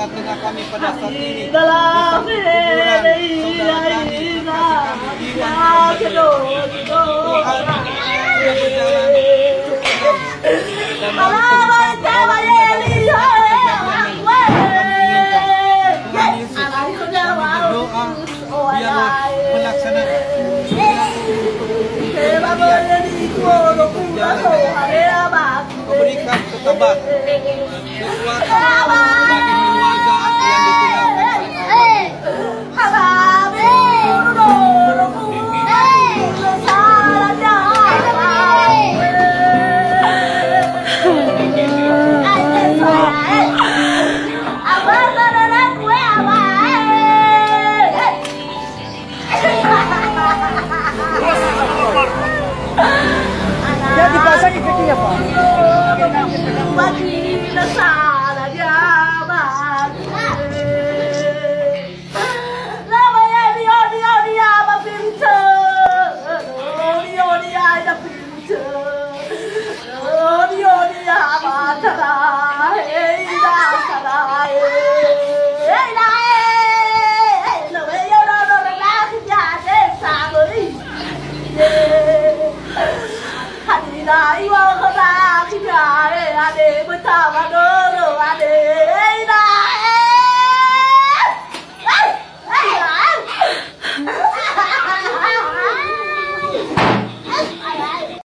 tengah-tengah kami pada saat ini. Di samping kuburan saudara kami, kasih kami jiwa yang Tuhan yang berjalan cukup tenang dan Tuhan Yesus, kami berdoa biarlah pelaksanaan memberikan ketabahan, kekuatan bagi keluarga yang ditinggalkan oleh Ya dipasang ikannya Pak. Bagi nasa